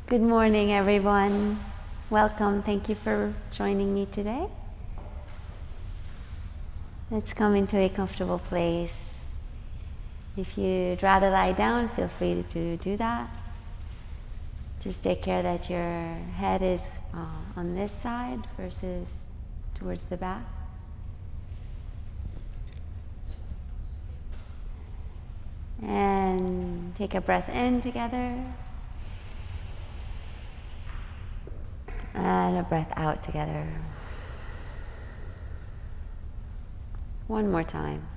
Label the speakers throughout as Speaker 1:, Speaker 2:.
Speaker 1: Good morning, everyone. Welcome. Thank you for joining me today. Let's come into a comfortable place. If you'd rather lie down, feel free to do that. Just take care that your head is on this side versus towards the back. And take a breath in together. And a breath out together. One more time.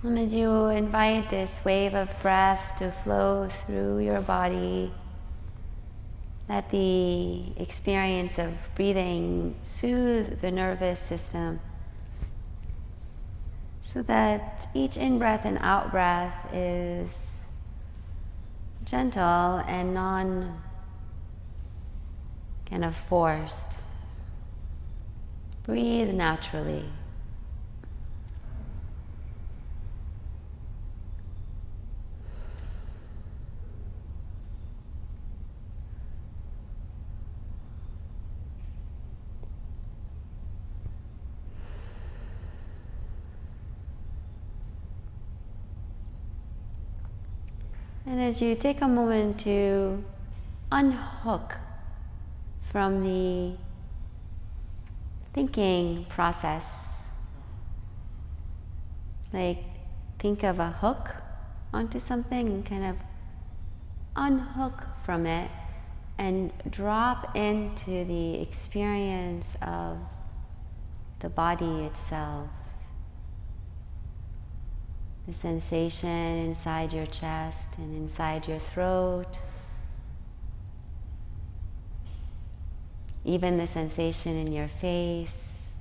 Speaker 1: And as you invite this wave of breath to flow through your body, let the experience of breathing soothe the nervous system so that each in-breath and out-breath is gentle and kind of forced. Breathe naturally. And as you take a moment to unhook from the thinking process, like think of a hook onto something and kind of unhook from it and drop into the experience of the body itself. The sensation inside your chest and inside your throat. Even the sensation in your face.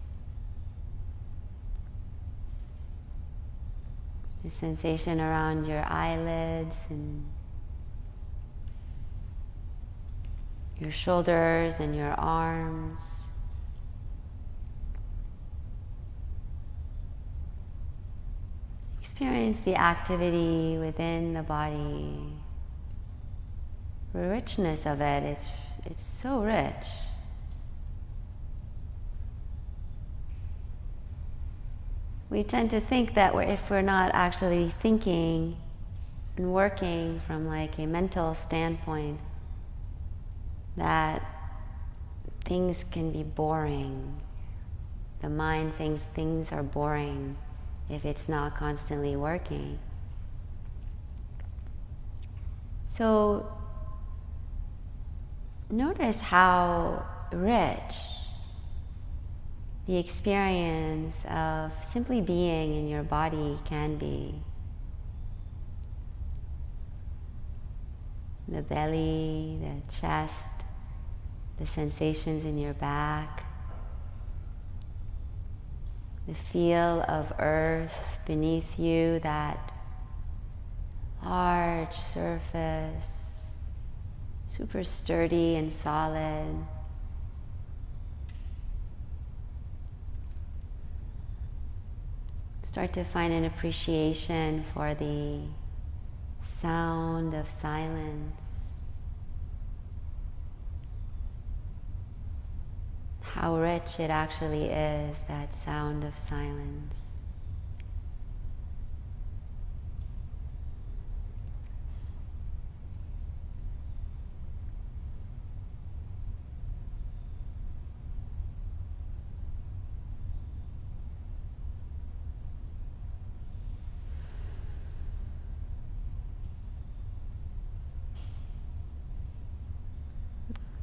Speaker 1: The sensation around your eyelids and your shoulders and your arms. Experience the activity within the body. The richness of it, it's so rich. We tend to think that if we're not actually thinking and working from like a mental standpoint, that things can be boring. The mind thinks things are boring if it's not constantly working. So notice how rich the experience of simply being in your body can be. The belly, the chest, the sensations in your back, the feel of earth beneath you, that large surface, super sturdy and solid. Start to find an appreciation for the sound of silence. How rich it actually is, that sound of silence.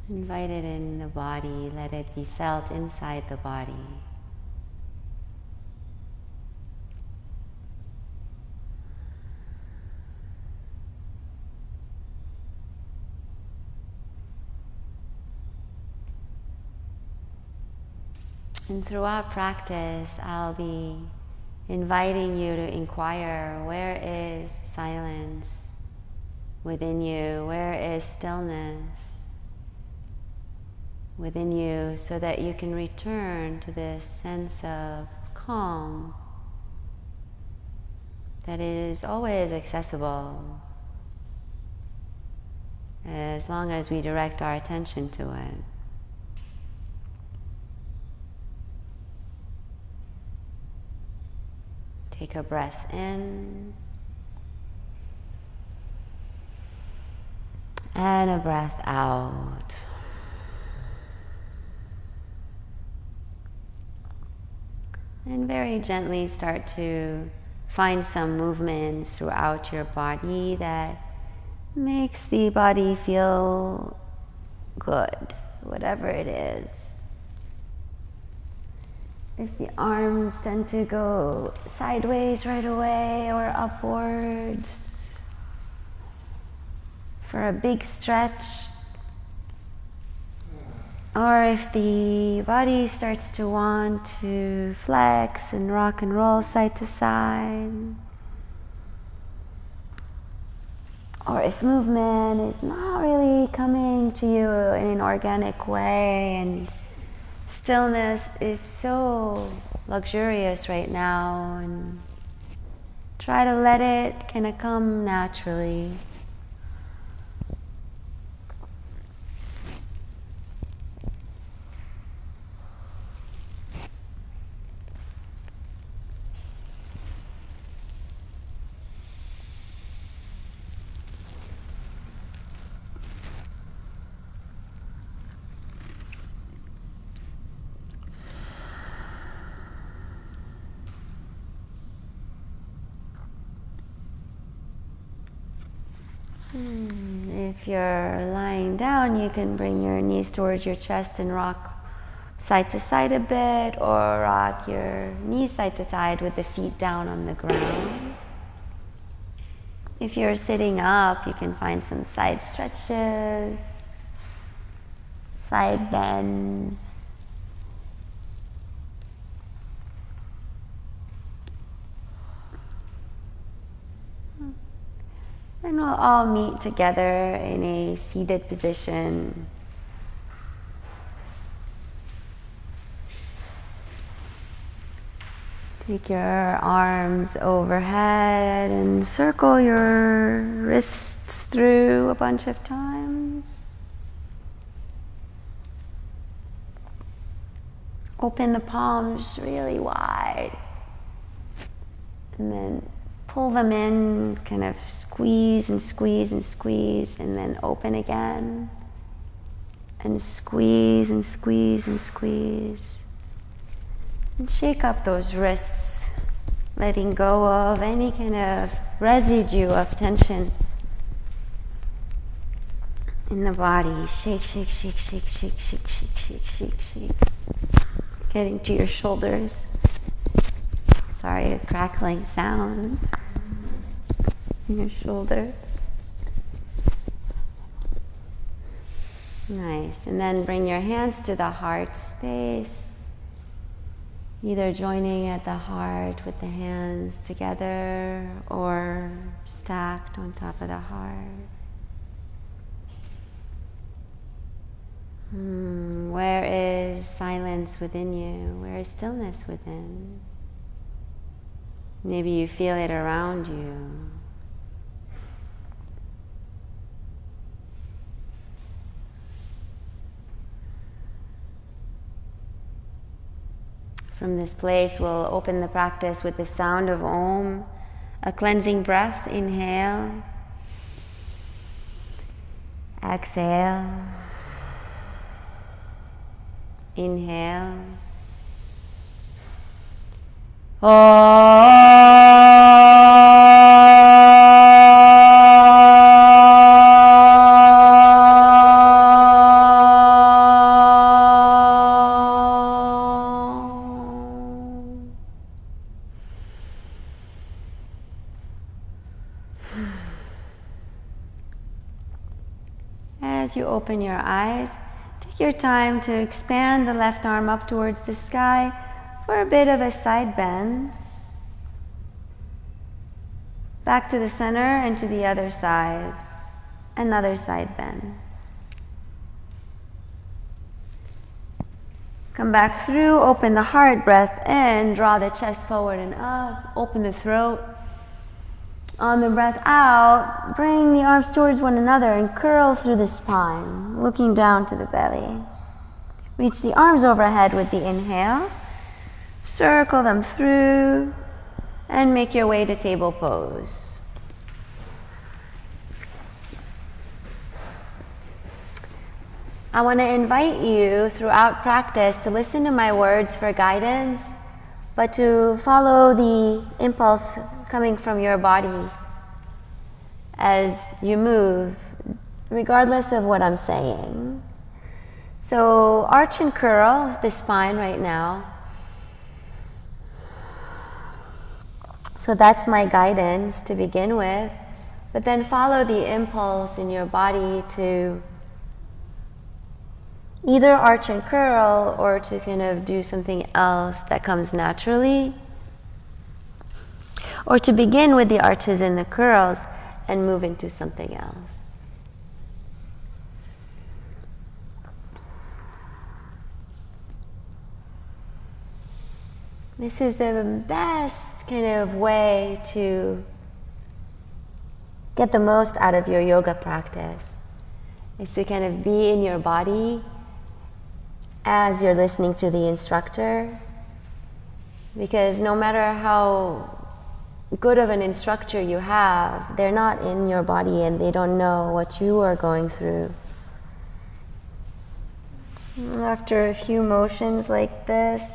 Speaker 1: Invite it in the body, let it be felt inside the body. And throughout practice, I'll be inviting you to inquire, where is silence within you? Where is stillness within you, so that you can return to this sense of calm that is always accessible as long as we direct our attention to it. Take a breath in and a breath out. And very gently start to find some movements throughout your body that makes the body feel good, whatever it is. If the arms tend to go sideways right away or upwards, for a big stretch, or if the body starts to want to flex and rock and roll side to side, or if movement is not really coming to you in an organic way and stillness is so luxurious right now, and try to let it kind of come naturally. If you're lying down, you can bring your knees towards your chest and rock side to side a bit, or rock your knees side to side with the feet down on the ground. If you're sitting up, you can find some side stretches, side bends. And we'll all meet together in a seated position. Take your arms overhead and circle your wrists through a bunch of times. Open the palms really wide. And then pull them in, kind of squeeze and squeeze and squeeze, and then open again. And squeeze and squeeze and squeeze. And shake up those wrists, letting go of any kind of residue of tension in the body. Shake, shake, shake, shake, shake, shake, shake, shake, shake, shake. Getting to your shoulders. Sorry, a crackling sound in your shoulders. Nice. And then bring your hands to the heart space, either joining at the heart with the hands together or stacked on top of the heart. Where is silence within you? Where is stillness within? Maybe you feel it around you. From this place, we'll open the practice with the sound of Om, a cleansing breath. Inhale. Exhale. Inhale. As you open your eyes, take your time to expand the left arm up towards the sky for a bit of a side bend. Back to the center and to the other side. Another side bend. Come back through, open the heart, breath in, draw the chest forward and up, open the throat. On the breath out, bring the arms towards one another and curl through the spine, looking down to the belly. Reach the arms overhead with the inhale. Circle them through and make your way to table pose. I want to invite you throughout practice to listen to my words for guidance, but to follow the impulse coming from your body as you move, regardless of what I'm saying. So arch and curl the spine right now. So that's my guidance to begin with, but then follow the impulse in your body to either arch and curl or to kind of do something else that comes naturally, or to begin with the arches and the curls and move into something else. This is the best kind of way to get the most out of your yoga practice, is to kind of be in your body as you're listening to the instructor, because no matter how good of an instructor you have, they're not in your body and they don't know what you are going through. After a few motions like this,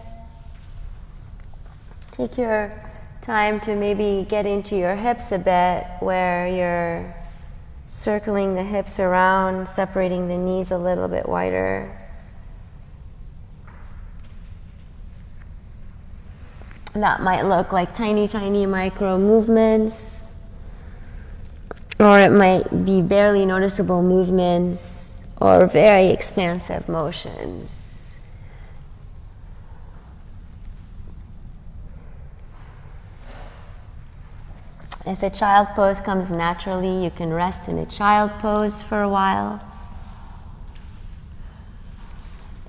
Speaker 1: take your time to maybe get into your hips a bit, where you're circling the hips around, separating the knees a little bit wider. That might look like tiny, tiny micro movements, or it might be barely noticeable movements, or very expansive motions. If a child pose comes naturally, you can rest in a child pose for a while.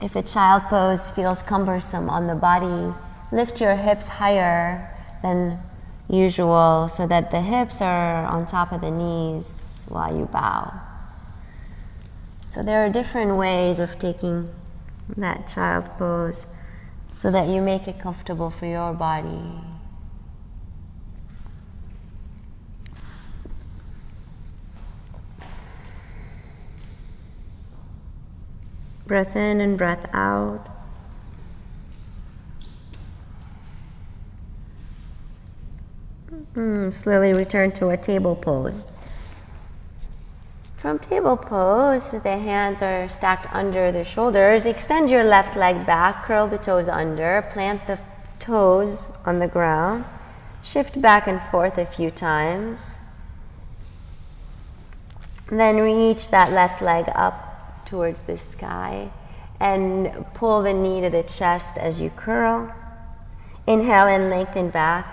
Speaker 1: If a child pose feels cumbersome on the body, lift your hips higher than usual so that the hips are on top of the knees while you bow. So there are different ways of taking that child pose so that you make it comfortable for your body. Breath in and breath out. Slowly return to a table pose. From table pose, the hands are stacked under the shoulders. Extend your left leg back, curl the toes under, plant the toes on the ground. Shift back and forth a few times. Then reach that left leg up towards the sky and pull the knee to the chest as you curl. Inhale and lengthen back.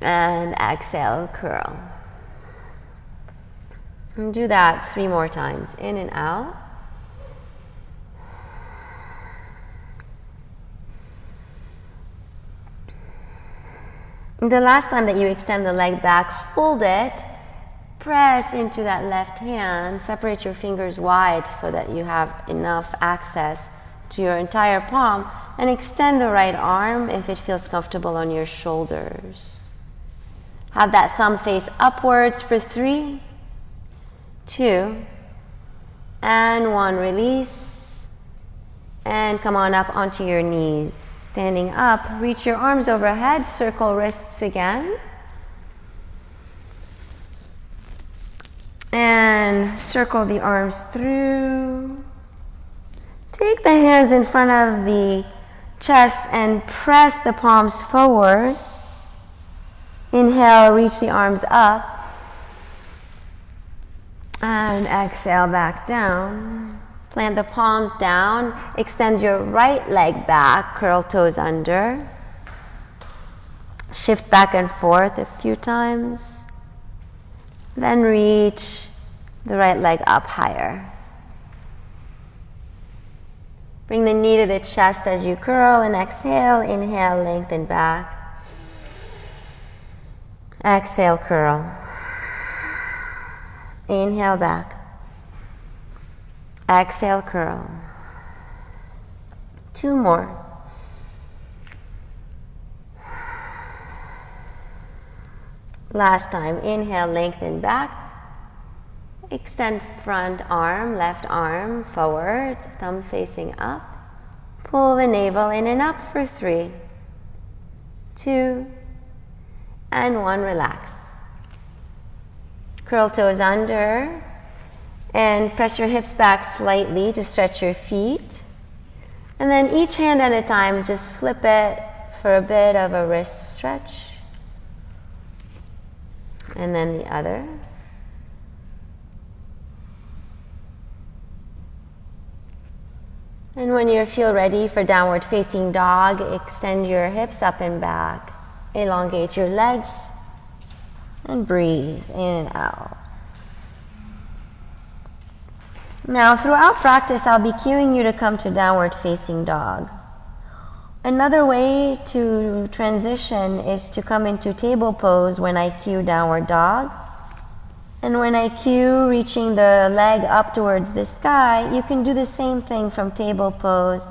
Speaker 1: And exhale, curl. And do that 3 more times, in and out. The last time that you extend the leg back, hold it, press into that left hand, separate your fingers wide so that you have enough access to your entire palm, and extend the right arm if it feels comfortable on your shoulders. Have that thumb face upwards for 3, 2, and 1. Release. And come on up onto your knees. Standing up, reach your arms overhead, circle wrists again. And circle the arms through. Take the hands in front of the chest and press the palms forward. Inhale, reach the arms up. And exhale, back down. Plant the palms down. Extend your right leg back, curl toes under. Shift back and forth a few times. Then reach the right leg up higher. Bring the knee to the chest as you curl and exhale. Inhale, lengthen back. Exhale, curl. Inhale back. Exhale, curl. 2 more. Last time, inhale, lengthen back. Extend front arm, left arm forward, thumb facing up. Pull the navel in and up for 3, 2, and 1. Relax. Curl toes under and press your hips back slightly to stretch your feet. And then each hand at a time, just flip it for a bit of a wrist stretch. And then the other. And when you feel ready for downward facing dog, extend your hips up and back. Elongate your legs and breathe in and out. Now, throughout practice, I'll be cueing you to come to downward facing dog. Another way to transition is to come into table pose when I cue downward dog. And when I cue reaching the leg up towards the sky, you can do the same thing from table pose.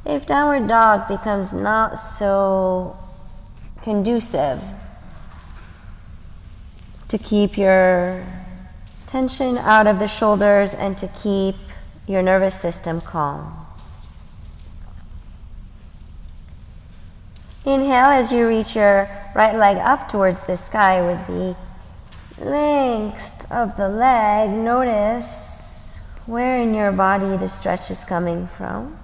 Speaker 1: If downward dog becomes not so conducive to keep your tension out of the shoulders and to keep your nervous system calm. Inhale as you reach your right leg up towards the sky with the length of the leg. Notice where in your body the stretch is coming from.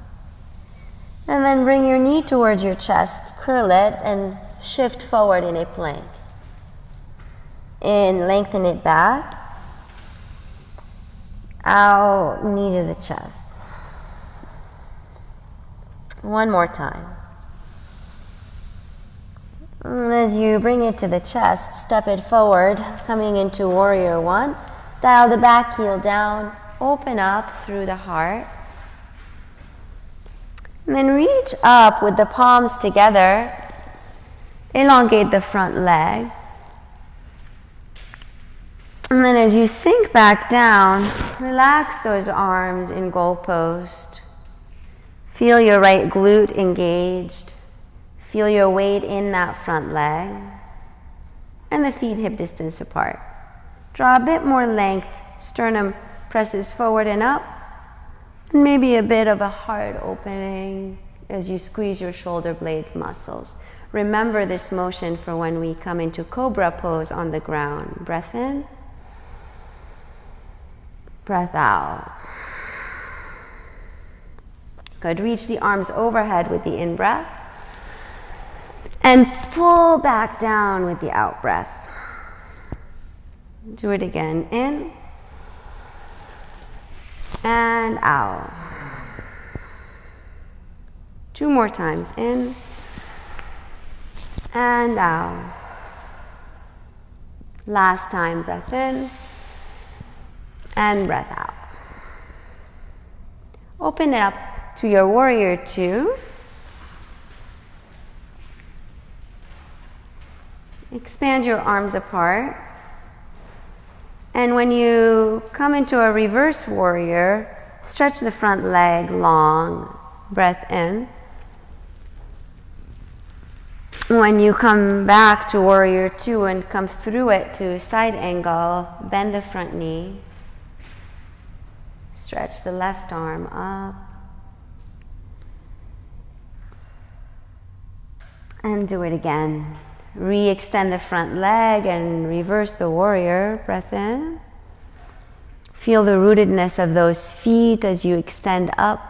Speaker 1: And then bring your knee towards your chest, curl it, and shift forward in a plank. In, lengthen it back. Out, knee to the chest. One more time. And as you bring it to the chest, step it forward, coming into warrior 1. Dial the back heel down, open up through the heart. And then reach up with the palms together. Elongate the front leg. And then as you sink back down, relax those arms in goalpost. Feel your right glute engaged. Feel your weight in that front leg and the feet hip distance apart. Draw a bit more length, sternum presses forward and up, and maybe a bit of a heart opening as you squeeze your shoulder blades muscles. Remember this motion for when we come into cobra pose on the ground. Breath in, breath out. Good, reach the arms overhead with the in-breath. And pull back down with the out breath. Do it again. In and out. 2 more times. In and out. Last time, breath in and breath out. Open it up to your warrior 2. Expand your arms apart. And when you come into a reverse warrior, stretch the front leg long. Breath in. When you come back to warrior 2 and come through it to side angle, bend the front knee. Stretch the left arm up. And do it again. Re-extend the front leg and reverse the warrior. Breath in. Feel the rootedness of those feet as you extend up.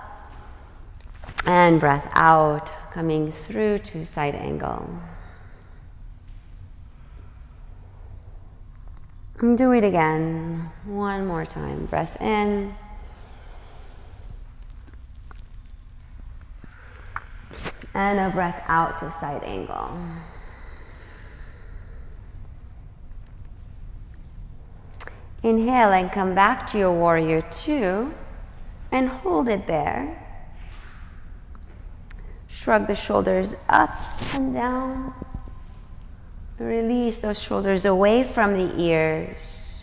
Speaker 1: And breath out, coming through to side angle. And do it again. One more time. Breath in. And a breath out to side angle. Inhale and come back to your warrior 2 and hold it there. Shrug the shoulders up and down. Release those shoulders away from the ears.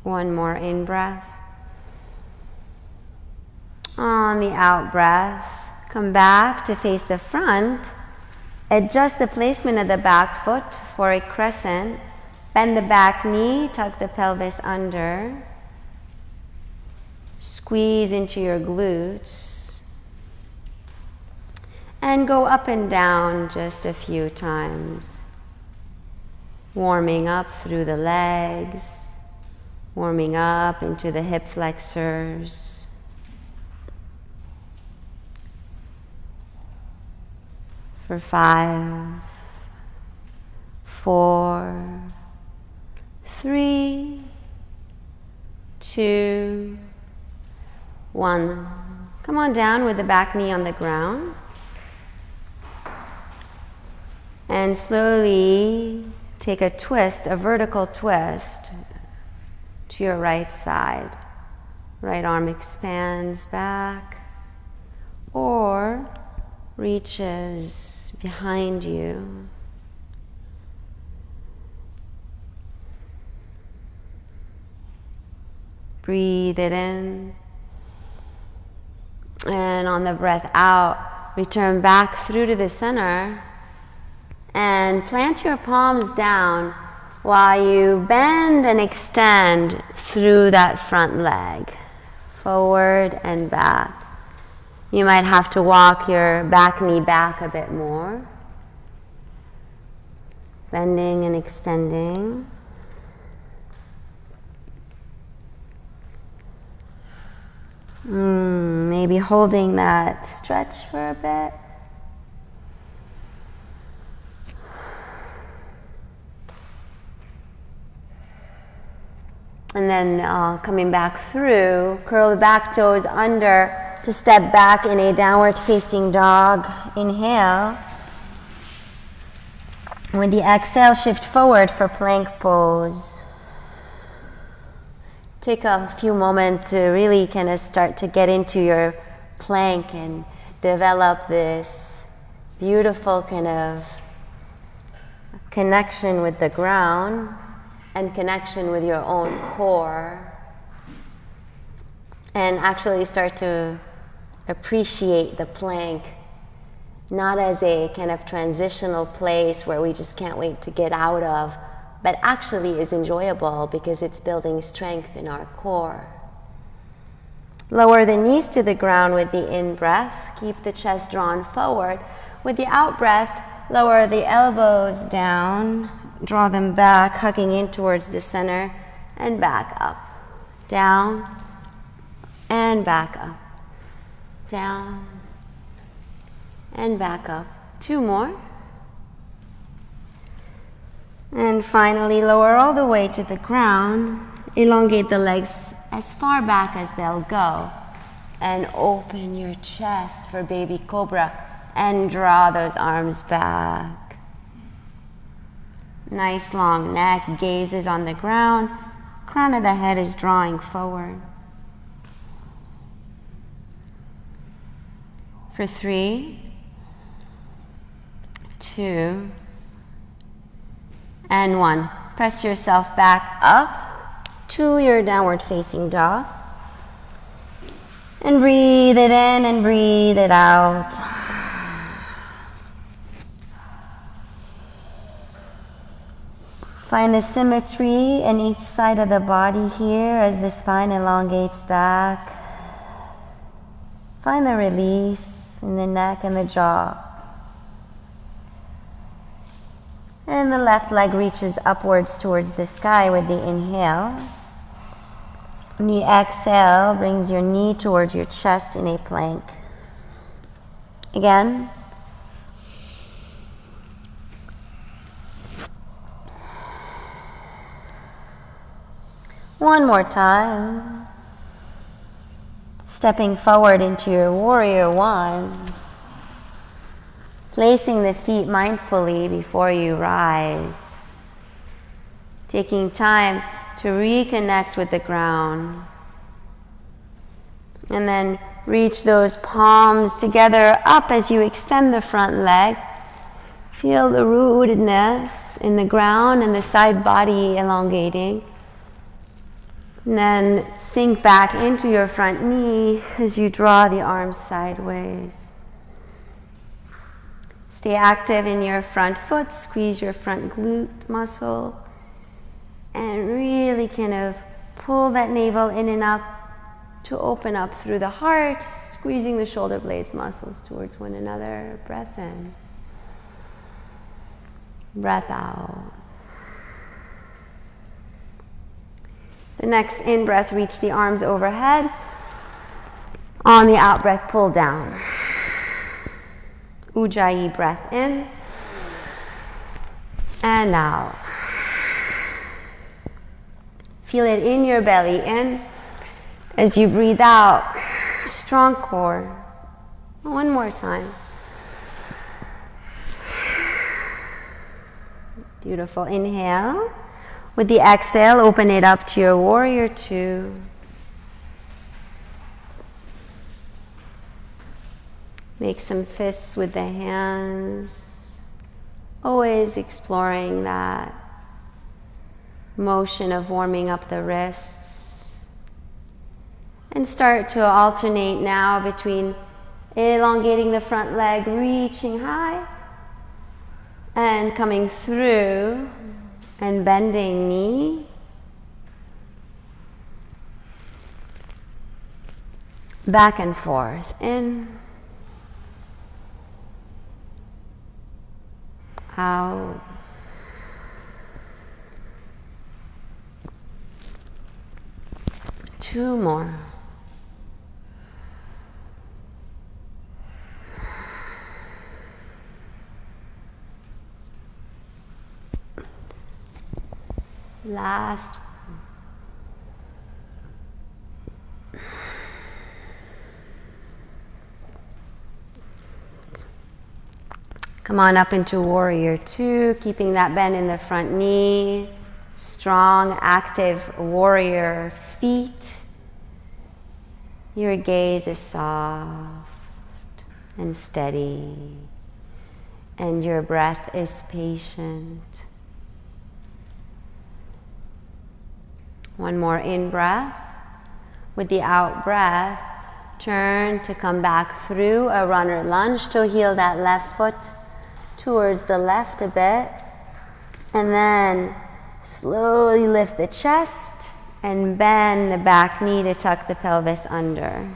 Speaker 1: One more in-breath. On the out-breath, come back to face the front. Adjust the placement of the back foot for a crescent. Bend the back knee, tuck the pelvis under. Squeeze into your glutes. And go up and down just a few times. Warming up through the legs. Warming up into the hip flexors. For 5, 4, 3, 2, 1. Come on down with the back knee on the ground. And slowly take a twist, a vertical twist to your right side. Right arm expands back or reaches behind you. Breathe it in. And on the breath out, return back through to the center and plant your palms down while you bend and extend through that front leg, forward and back. You might have to walk your back knee back a bit more. Bending and extending. Maybe holding that stretch for a bit. And then coming back through, curl the back toes under to step back in a downward facing dog. Inhale. With the exhale, shift forward for plank pose. Take a few moments to really kind of start to get into your plank and develop this beautiful kind of connection with the ground and connection with your own core. And actually start to appreciate the plank, not as a kind of transitional place where we just can't wait to get out of, but actually is enjoyable because it's building strength in our core. Lower the knees to the ground with the in-breath. Keep the chest drawn forward. With the out-breath, lower the elbows down. Draw them back, hugging in towards the center, and back up. Down, and back up. Down, and back up. 2 more. And finally, lower all the way to the ground. Elongate the legs as far back as they'll go. And open your chest for baby cobra. And draw those arms back. Nice long neck, gaze is on the ground. Crown of the head is drawing forward. For 3, 2, and 1. Press yourself back up to your downward facing dog. And breathe it in and breathe it out. Find the symmetry in each side of the body here as the spine elongates back. Find the release in the neck and the jaw. And the left leg reaches upwards towards the sky with the inhale. And the exhale brings your knee towards your chest in a plank. Again. One more time. Stepping forward into your warrior 1. Placing the feet mindfully before you rise. Taking time to reconnect with the ground. And then reach those palms together up as you extend the front leg. Feel the rootedness in the ground and the side body elongating. And then sink back into your front knee as you draw the arms sideways. Stay active in your front foot, squeeze your front glute muscle, and really kind of pull that navel in and up to open up through the heart, squeezing the shoulder blades muscles towards one another. Breath in. Breath out. The next in-breath, reach the arms overhead. On the out-breath, pull down. Ujjayi breath in and out. Feel it in your belly in. As you breathe out, strong core. One more time. Beautiful. Inhale. With the exhale, open it up to your warrior two. Make some fists with the hands. Always exploring that motion of warming up the wrists. And start to alternate now between elongating the front leg, reaching high, and coming through and bending knee. Back and forth. In. Out. Two more. Last one. Come on up into warrior two, keeping that bend in the front knee. Strong, active warrior feet. Your gaze is soft and steady, and your breath is patient. One more in-breath. With the out-breath, turn to come back through a runner lunge to heel that left foot towards the left a bit. And then slowly lift the chest and bend the back knee to tuck the pelvis under.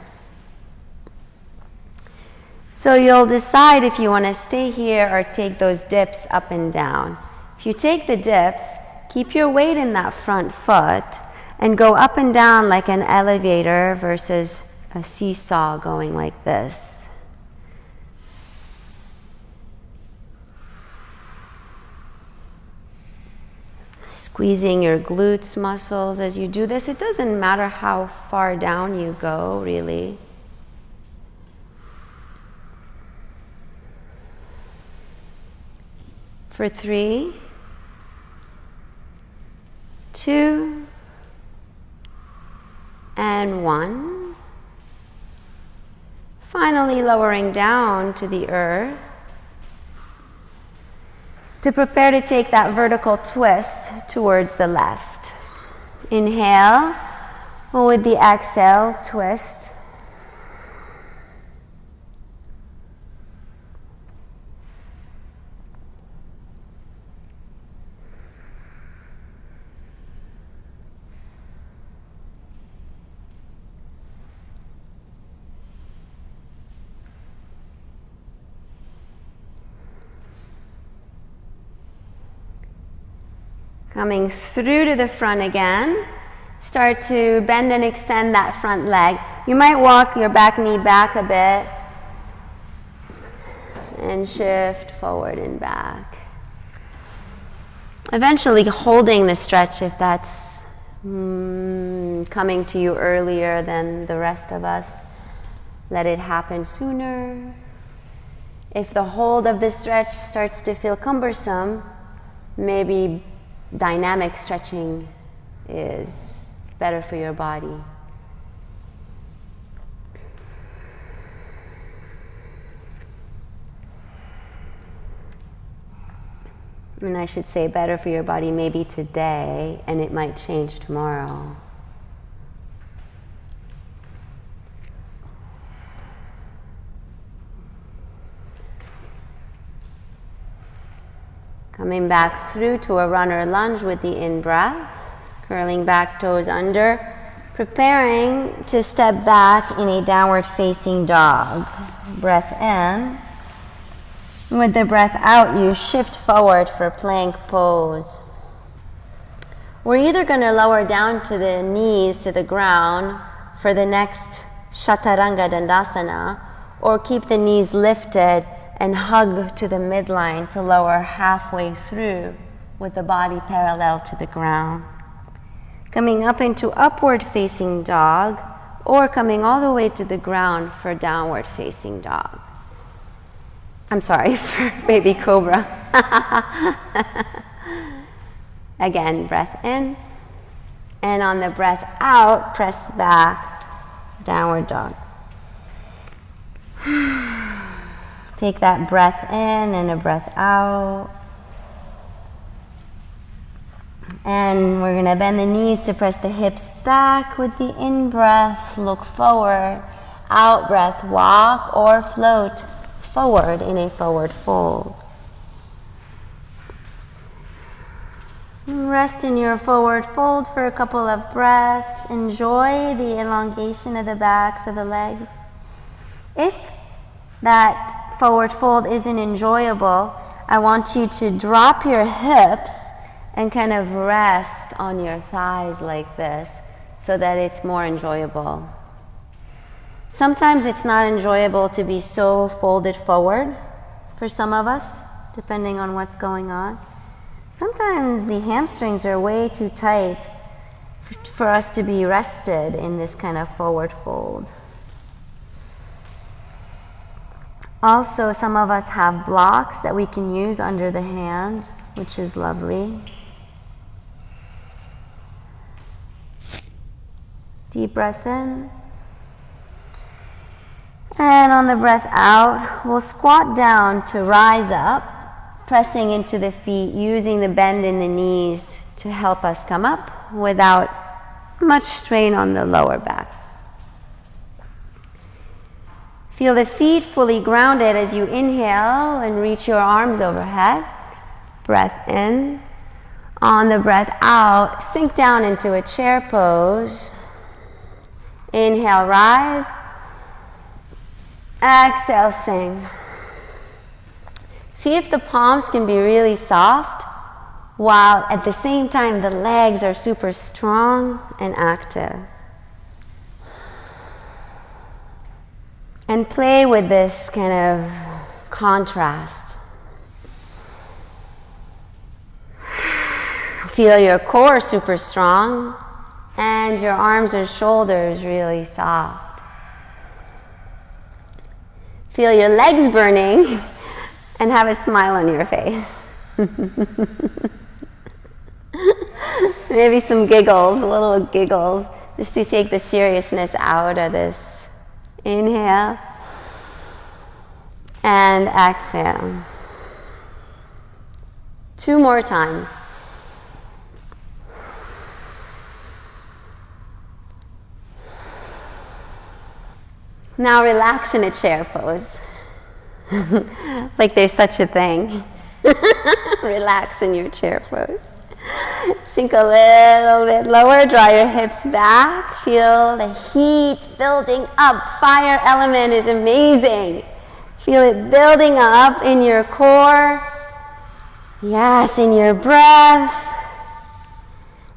Speaker 1: So you'll decide if you want to stay here or take those dips up and down. If you take the dips, keep your weight in that front foot and go up and down like an elevator versus a seesaw going like this. Squeezing your glutes muscles as you do this. It doesn't matter how far down you go, really. For 3, 2, and 1. Finally lowering down to the earth to prepare to take that vertical twist towards the left. Inhale, with the exhale, twist. Coming through to the front again. Start to bend and extend that front leg. You might walk your back knee back a bit and shift forward and back. Eventually holding the stretch if that's coming to you earlier than the rest of us. Let it happen sooner. If the hold of the stretch starts to feel cumbersome, maybe dynamic stretching is better for your body. And I should say better for your body maybe today, and it might change tomorrow. Coming back through to a runner lunge with the in-breath, curling back toes under, preparing to step back in a downward facing dog. Breath in. With the breath out, you shift forward for plank pose. We're either going to lower down to the knees to the ground for the next Chaturanga Dandasana, or keep the knees lifted and hug to the midline to lower halfway through with the body parallel to the ground. Coming up into upward facing dog, or coming all the way to the ground for downward facing dog. I'm sorry, for baby cobra. Again, breath in. And on the breath out, press back, downward dog. Take that breath in and a breath out. And we're going to bend the knees to press the hips back with the in-breath. Look forward. Out breath, walk or float forward in a forward fold. Rest in your forward fold for a couple of breaths. Enjoy the elongation of the backs of the legs. If that forward fold isn't enjoyable, I want you to drop your hips and kind of rest on your thighs like this so that it's more enjoyable. Sometimes it's not enjoyable to be so folded forward for some of us, depending on what's going on. Sometimes the hamstrings are way too tight for us to be rested in this kind of forward fold. Also, some of us have blocks that we can use under the hands, which is lovely. Deep breath in. And on the breath out, we'll squat down to rise up, pressing into the feet, using the bend in the knees to help us come up without much strain on the lower back. Feel the feet fully grounded as you inhale and reach your arms overhead. Breath in. On the breath out, sink down into a chair pose. Inhale, rise. Exhale, sing. See if the palms can be really soft, while at the same time the legs are super strong and active. And play with this kind of contrast. Feel your core super strong and your arms or shoulders really soft. Feel your legs burning and have a smile on your face. Maybe some giggles, little giggles, just to take the seriousness out of this. Inhale and exhale. 2 more times. Now relax in a chair pose. Like there's such a thing. Relax in your chair pose. Sink a little bit lower, draw your hips back. Feel the heat building up. Fire element is amazing. Feel it building up in your core. Yes, in your breath.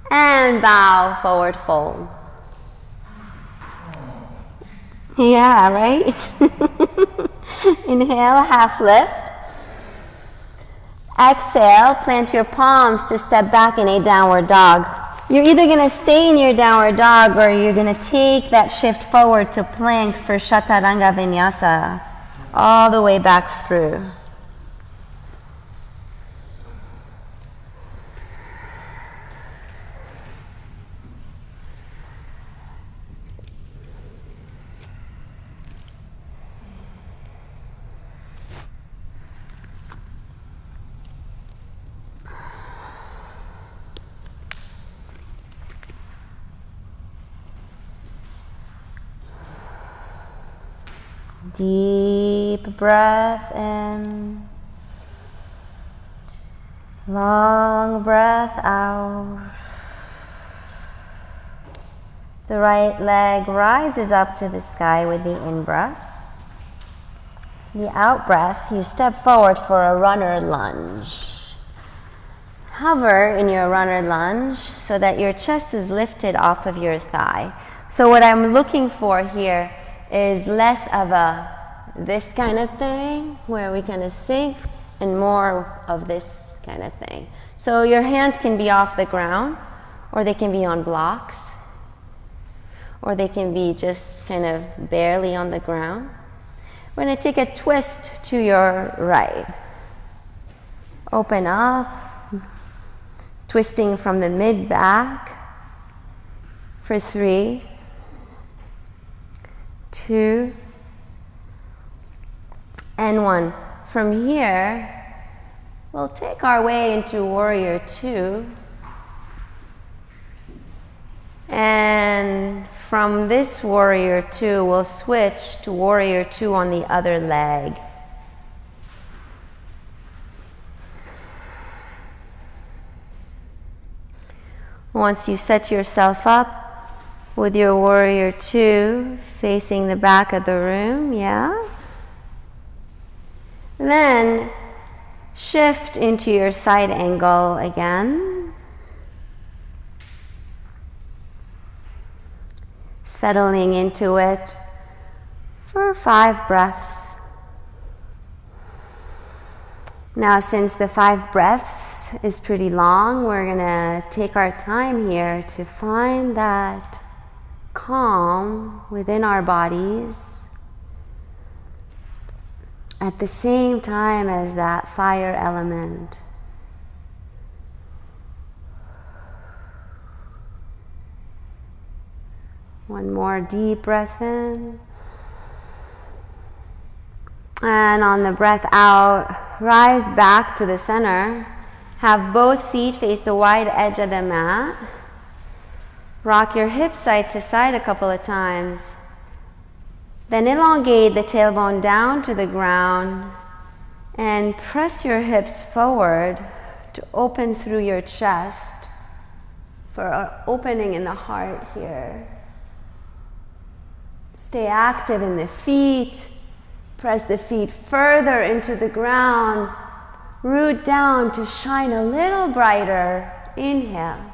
Speaker 1: And bow, forward fold. Yeah, right? Inhale, half lift. Exhale, plant your palms to step back in a downward dog. You're either going to stay in your downward dog or you're going to take that shift forward to plank for Chaturanga Vinyasa, all the way back through. Deep breath in. Long breath out. The right leg rises up to the sky with the in-breath. The out-breath, you step forward for a runner lunge. Hover in your runner lunge so that your chest is lifted off of your thigh. So what I'm looking for here is less of a this kind of thing where we kind of sink and more of this kind of thing. So your hands can be off the ground, or they can be on blocks, or they can be just kind of barely on the ground. We're going to take a twist to your right. Open up, twisting from the mid-back for 3, 2, and 1. From here, we'll take our way into Warrior 2. And from this Warrior 2, we'll switch to Warrior 2 on the other leg. Once you set yourself up with your Warrior 2 facing the back of the room, yeah? Then shift into your side angle again. Settling into it for 5 breaths. Now, since the 5 breaths is pretty long, we're gonna take our time here to find that calm within our bodies at the same time as that fire element. One more deep breath in. And on the breath out, rise back to the center. Have both feet face the wide edge of the mat. Rock your hips side to side a couple of times. Then elongate the tailbone down to the ground and press your hips forward to open through your chest for an opening in the heart here. Stay active in the feet. Press the feet further into the ground. Root down to shine a little brighter. Inhale.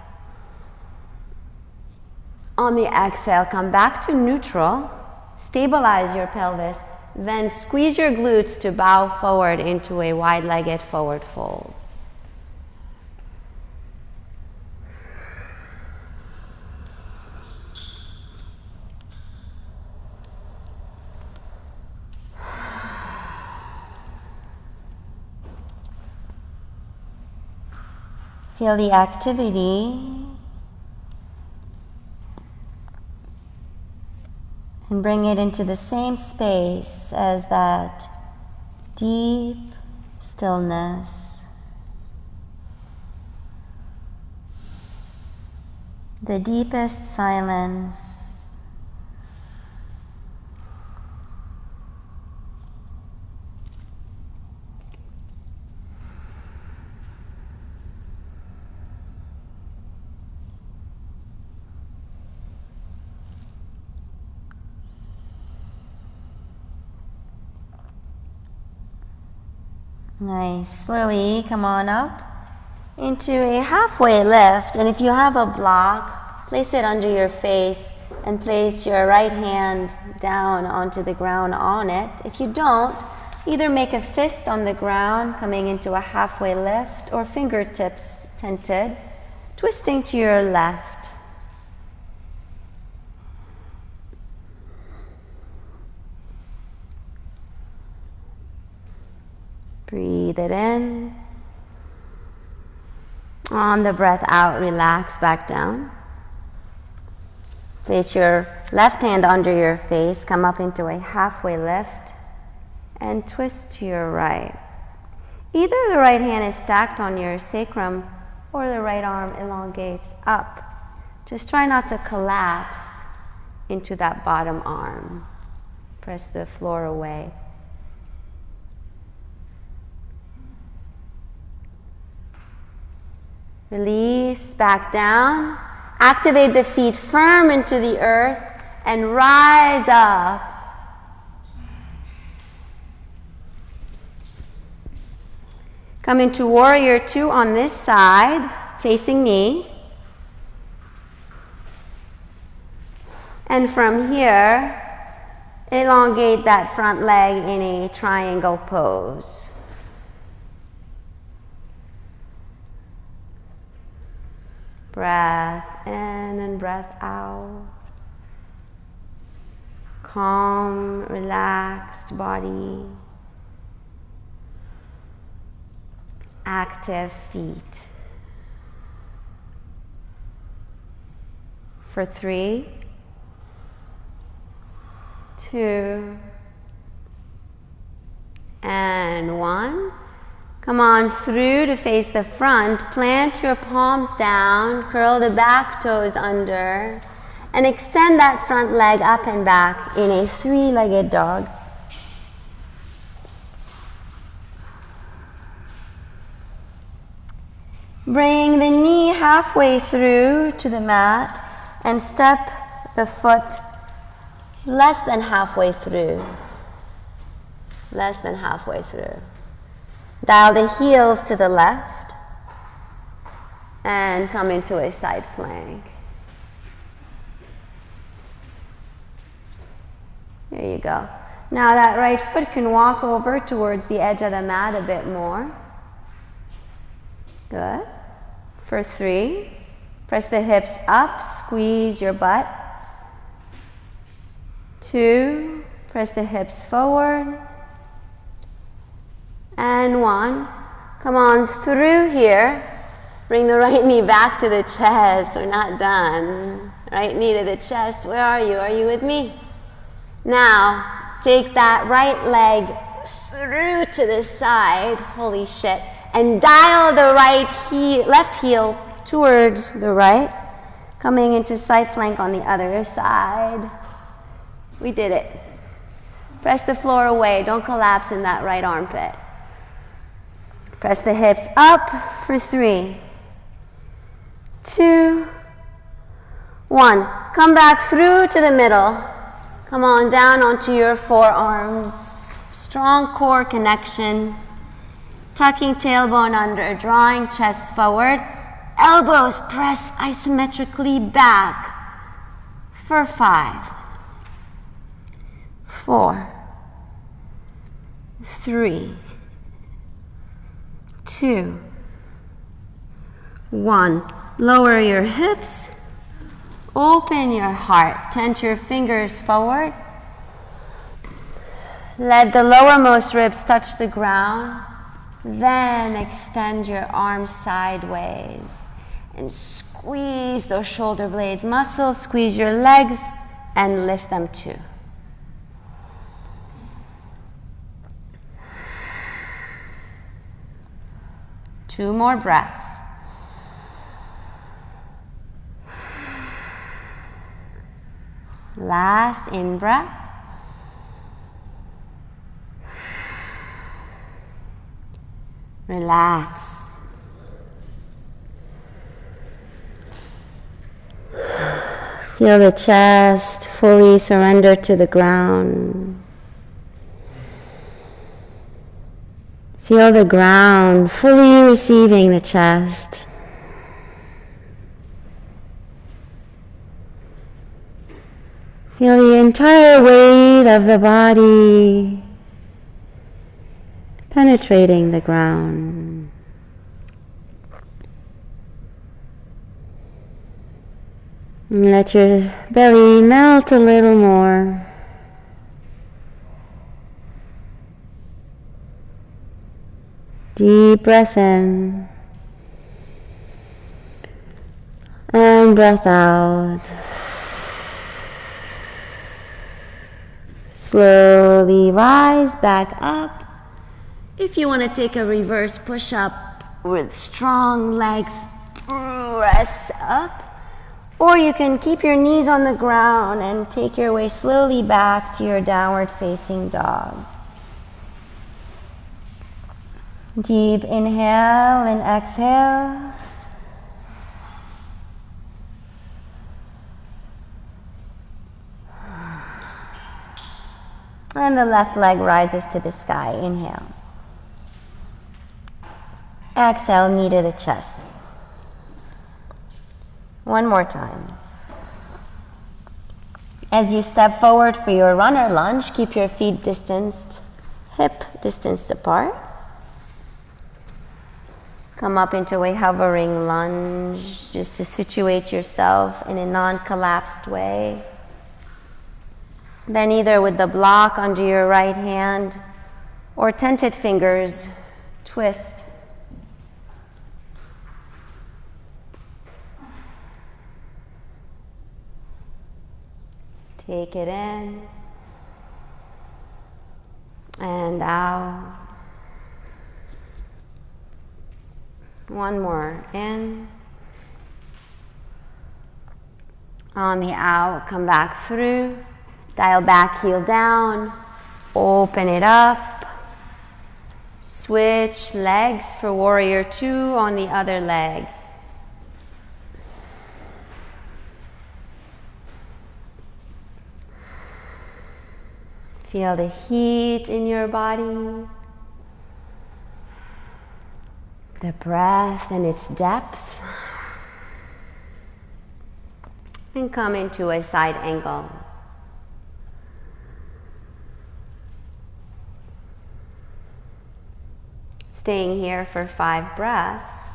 Speaker 1: On the exhale, come back to neutral. Stabilize your pelvis. Then squeeze your glutes to bow forward into a wide-legged forward fold. Feel the activity and bring it into the same space as that deep stillness, the deepest silence. Nice. Slowly come on up into a halfway lift. And if you have a block, place it under your face and place your right hand down onto the ground on it. If you don't, either make a fist on the ground coming into a halfway lift or fingertips tented, twisting to your left. Breathe it in. On the breath out, relax back down. Place your left hand under your face, come up into a halfway lift, and twist to your right. Either the right hand is stacked on your sacrum or the right arm elongates up. Just try not to collapse into that bottom arm. Press the floor away. Release back down. Activate the feet firm into the earth and rise up. Come into warrior two on this side, facing me. And from here, elongate that front leg in a triangle pose. Breath in and breath out. Calm, relaxed body. Active feet. For 3, 2, and 1. Come on through to face the front. Plant your palms down, curl the back toes under, and extend that front leg up and back in a 3-legged dog. Bring the knee halfway through to the mat and step the foot less than halfway through. Less than halfway through. Dial the heels to the left and come into a side plank. There you go. Now that right foot can walk over towards the edge of the mat a bit more. Good. For 3, press the hips up, squeeze your butt. 2, press the hips forward. And 1, come on through here. Bring the right knee back to the chest. We're not done. Right knee to the chest. Where are you? Are you with me? Now, take that right leg through to the side. Holy shit. And dial the left heel towards the right. Coming into side plank on the other side. We did it. Press the floor away. Don't collapse in that right armpit. Press the hips up for 3, 2, 1. Come back through to the middle. Come on down onto your forearms. Strong core connection. Tucking tailbone under, drawing chest forward. Elbows press isometrically back for 5, 4, 3, 2, 1. Lower your hips. Open your heart. Tent your fingers forward. Let the lowermost ribs touch the ground. Then extend your arms sideways and squeeze those shoulder blades muscles. Squeeze your legs and lift them too. Two more breaths. Last in-breath. Relax. Feel the chest fully surrender to the ground. Feel the ground fully receiving the chest. Feel the entire weight of the body penetrating the ground. And let your belly melt a little more. Deep breath in and breath out. Slowly rise back up. If you want to take a reverse push-up with strong legs, press up. Or you can keep your knees on the ground and take your way slowly back to your downward facing dog. Deep inhale and exhale. And the left leg rises to the sky. Inhale. Exhale, knee to the chest. One more time. As you step forward for your runner lunge, keep your feet distanced, hip distanced apart. Come up into a hovering lunge just to situate yourself in a non-collapsed way. Then either with the block under your right hand or tented fingers, twist. Take it in and out. One more in. On the out, come back through. Dial back, heel down. Open it up. Switch legs for warrior two on the other leg. Feel the heat in your body, the breath and its depth, and come into a side angle. Staying here for 5 breaths,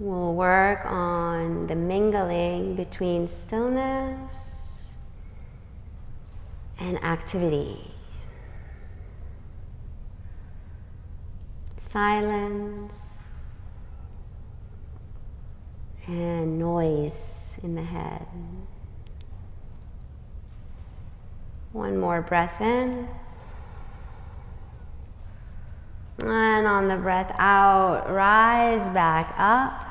Speaker 1: we'll work on the mingling between stillness and activity. Silence and noise in the head. One more breath in. And on the breath out, rise back up.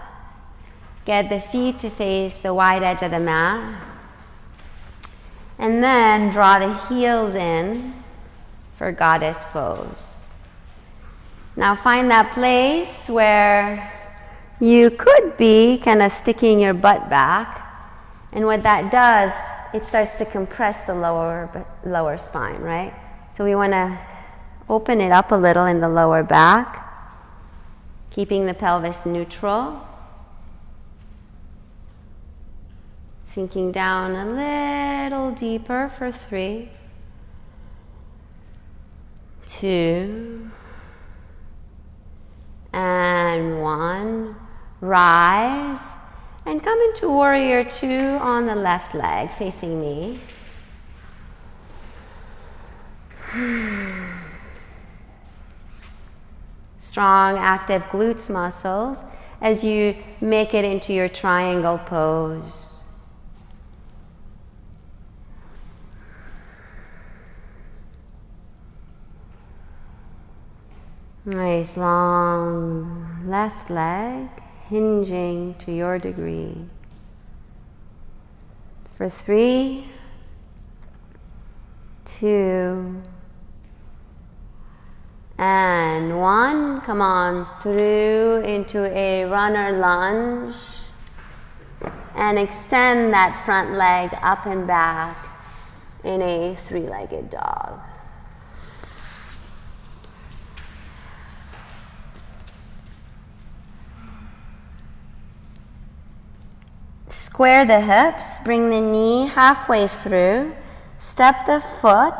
Speaker 1: Get the feet to face the wide edge of the mat. And then draw the heels in for goddess pose. Now find that place where you could be kind of sticking your butt back. And what that does, it starts to compress the lower spine, right? So we want to open it up a little in the lower back, keeping the pelvis neutral. Sinking down a little deeper for 3, 2, and 1. Rise and come into warrior 2 on the left leg facing me. Strong, active glutes muscles as you make it into your triangle pose. Nice long left leg hinging to your degree. For 3, 2, and 1. Come on through into a runner lunge and extend that front leg up and back in a 3-legged dog. Square the hips, bring the knee halfway through, step the foot,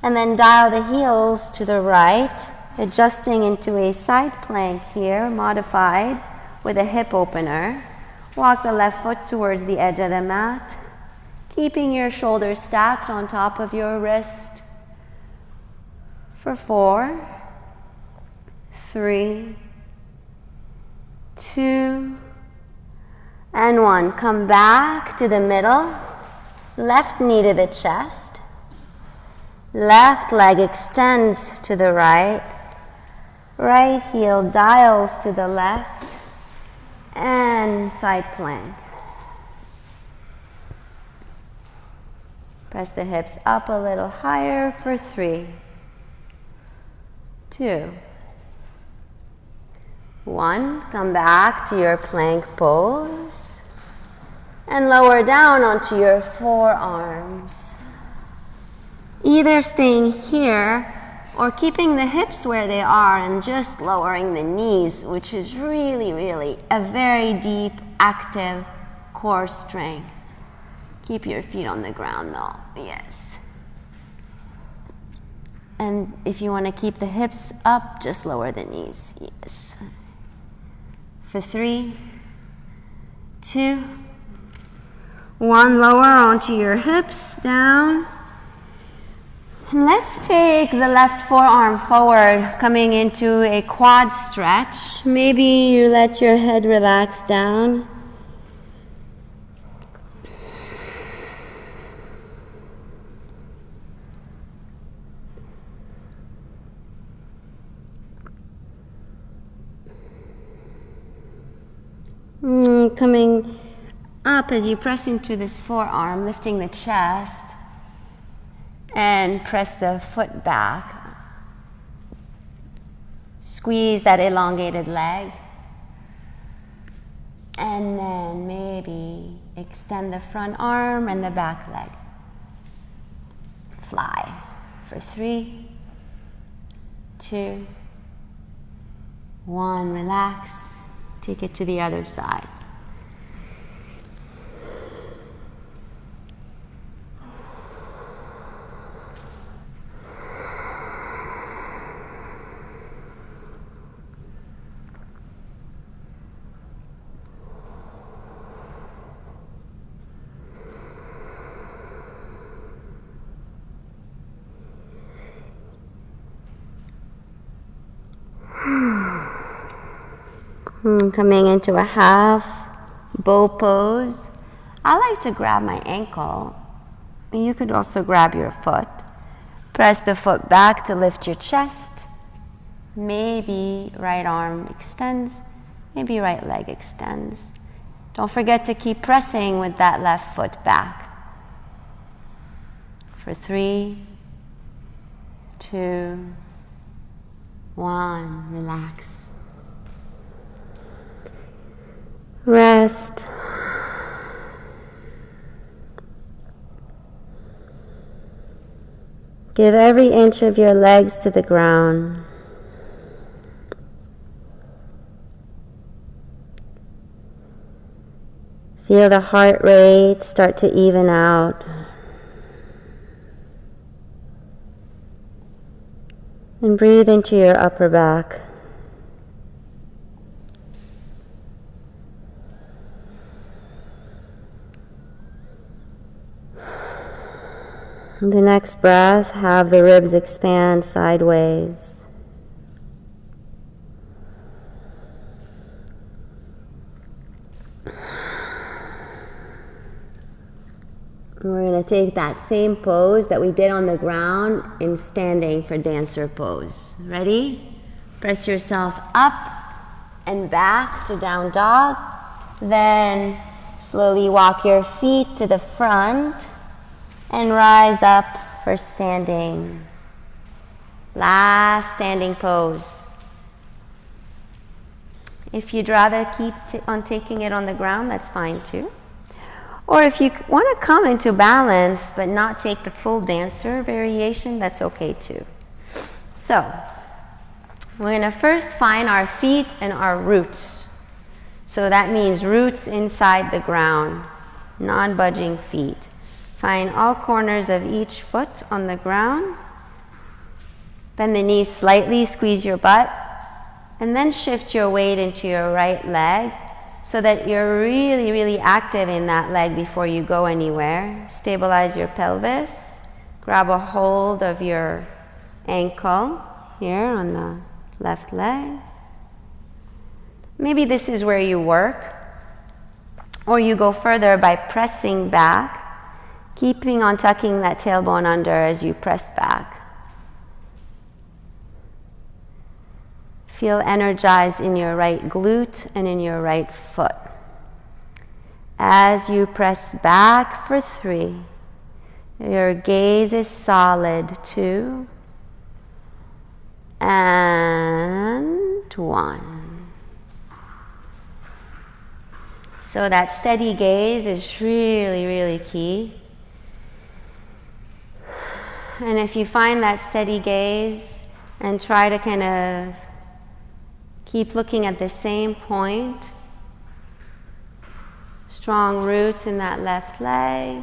Speaker 1: and then dial the heels to the right, adjusting into a side plank here, modified with a hip opener. Walk the left foot towards the edge of the mat, keeping your shoulders stacked on top of your wrist. For 4, 3, 2, and 1. Come back to the middle, left knee to the chest, left leg extends to the right, right heel dials to the left, and side plank. Press the hips up a little higher for 3, 2, 1. Come back to your plank pose and lower down onto your forearms. Either staying here or keeping the hips where they are and just lowering the knees, which is really, really a very deep, active core strength. Keep your feet on the ground though, yes. And if you want to keep the hips up, just lower the knees, yes. For 3, 2, 1, lower onto your hips, down. And let's take the left forearm forward, coming into a quad stretch. Maybe you let your head relax down. Coming up as you press into this forearm, lifting the chest, and press the foot back. Squeeze that elongated leg. And then maybe extend the front arm and the back leg. Fly for 3, 2, 1. Relax. Take it to the other side. Coming into a half bow pose. I like to grab my ankle. You could also grab your foot. Press the foot back to lift your chest. Maybe right arm extends. Maybe right leg extends. Don't forget to keep pressing with that left foot back. For 3, 2, 1. Relax. Rest. Give every inch of your legs to the ground. Feel the heart rate start to even out. And breathe into your upper back. The next breath, have the ribs expand sideways. We're going to take that same pose that we did on the ground in standing for dancer pose. Ready? Press yourself up and back to down dog. Then slowly walk your feet to the front. And rise up for standing. Last standing pose. If you'd rather keep on taking it on the ground, that's fine too. Or if you want to come into balance but not take the full dancer variation, that's okay too. So, we're going to first find our feet and our roots. So that means roots inside the ground, non-budging feet. Find all corners of each foot on the ground. Bend the knees slightly, squeeze your butt, and then shift your weight into your right leg so that you're really, really active in that leg before you go anywhere. Stabilize your pelvis. Grab a hold of your ankle here on the left leg. Maybe this is where you work, or you go further by pressing back. Keeping on tucking that tailbone under as you press back. Feel energized in your right glute and in your right foot. As you press back for 3, your gaze is solid. 2 and 1. So that steady gaze is really, really key. And if you find that steady gaze and try to kind of keep looking at the same point, strong roots in that left leg,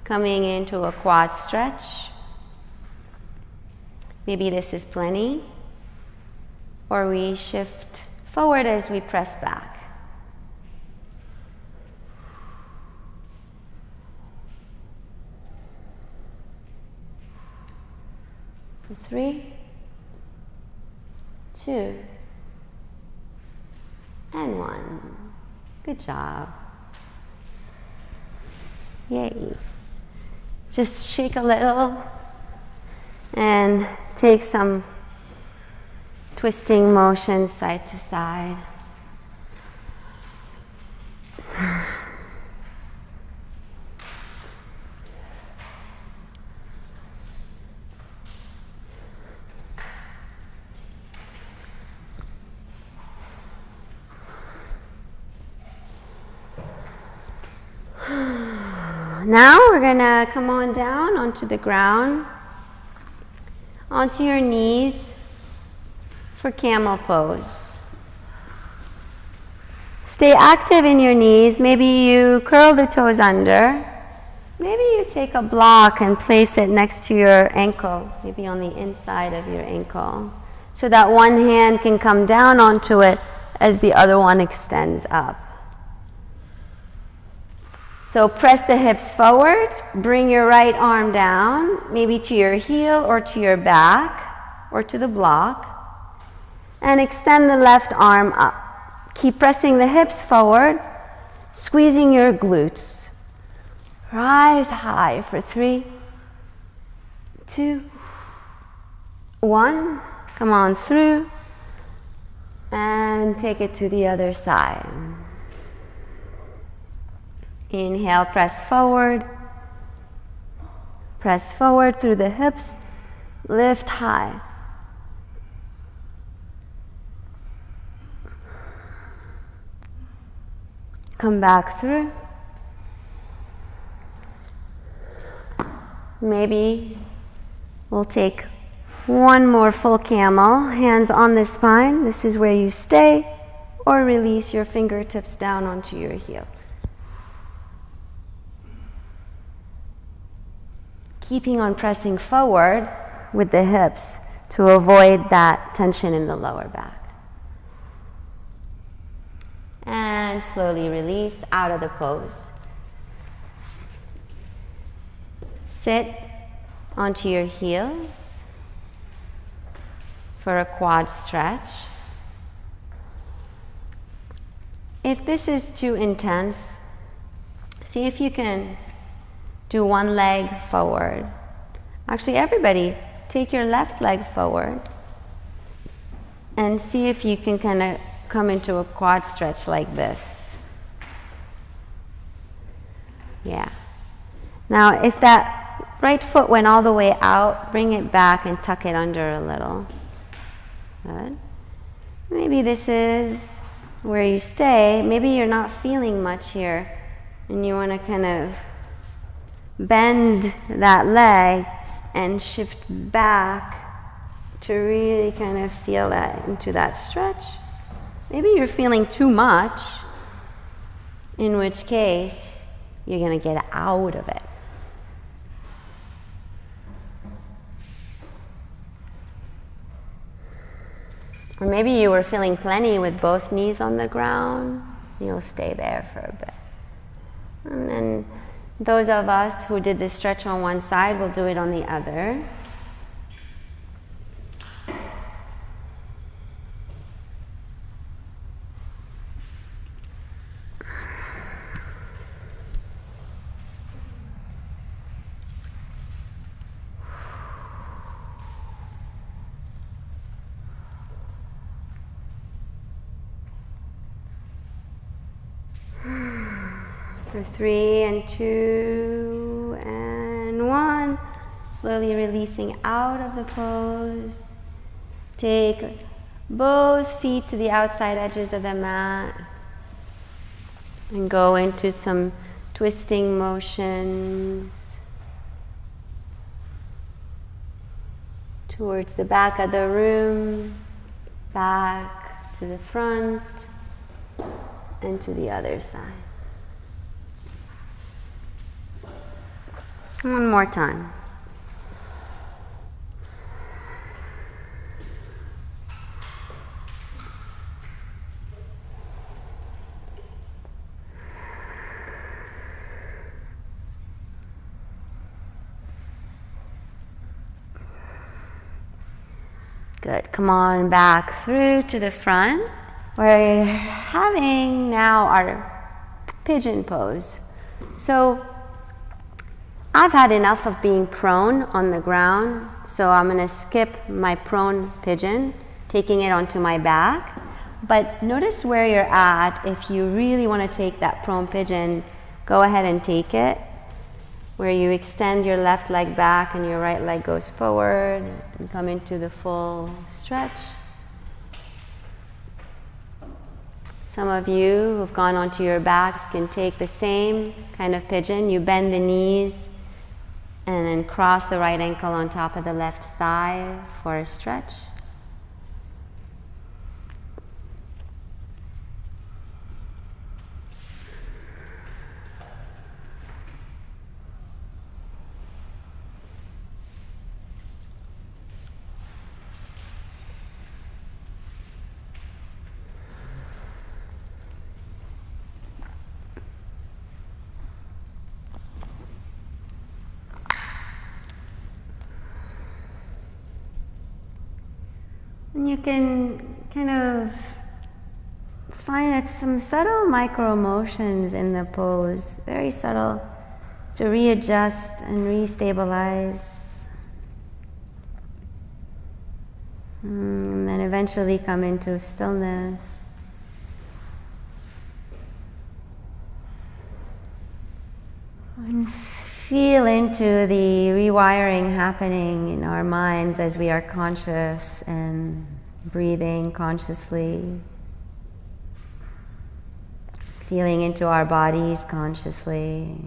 Speaker 1: coming into a quad stretch. Maybe this is plenty, or we shift forward as we press back. For 3, 2, and 1. Good job. Yay. Just shake a little and take some twisting motion side to side. Now we're going to come on down onto the ground, onto your knees for camel pose. Stay active in your knees. Maybe you curl the toes under. Maybe you take a block and place it next to your ankle, maybe on the inside of your ankle, so that one hand can come down onto it as the other one extends up. So press the hips forward, bring your right arm down, maybe to your heel or to your back or to the block, and extend the left arm up. Keep pressing the hips forward, squeezing your glutes. Rise high for 3, 2, 1. Come on through and take it to the other side. Inhale, press forward through the hips, lift high. Come back through. Maybe we'll take one more full camel, hands on the spine. This is where you stay, or release your fingertips down onto your heel. Keeping on pressing forward with the hips to avoid that tension in the lower back. And slowly release out of the pose. Sit onto your heels for a quad stretch. If this is too intense, see if you can do one leg forward. Actually, everybody, take your left leg forward and see if you can kind of come into a quad stretch like this. Yeah. Now, if that right foot went all the way out, bring it back and tuck it under a little. Good. Maybe this is where you stay. Maybe you're not feeling much here and you want to kind of bend that leg and shift back to really kind of feel that into that stretch. Maybe you're feeling too much, in which case you're going to get out of it. Or maybe you were feeling plenty with both knees on the ground. You'll stay there for a bit. And then those of us who did the stretch on one side will do it on the other. for 3 and 2 and 1. Slowly releasing out of the pose. Take both feet to the outside edges of the mat and go into some twisting motions towards the back of the room, back to the front, and to the other side. One more time. Good. Come on back through to the front. We're having now our pigeon pose. So I've had enough of being prone on the ground, so I'm going to skip my prone pigeon, taking it onto my back. But notice where you're at. If you really want to take that prone pigeon, go ahead and take it, where you extend your left leg back and your right leg goes forward and come into the full stretch. Some of you who've gone onto your backs can take the same kind of pigeon. You bend the knees and then cross the right ankle on top of the left thigh for a stretch. And you can kind of find some subtle micro motions in the pose, very subtle, to readjust and restabilize. And then eventually come into stillness. And feel into the rewiring happening in our minds as we are conscious and breathing consciously. Feeling into our bodies consciously.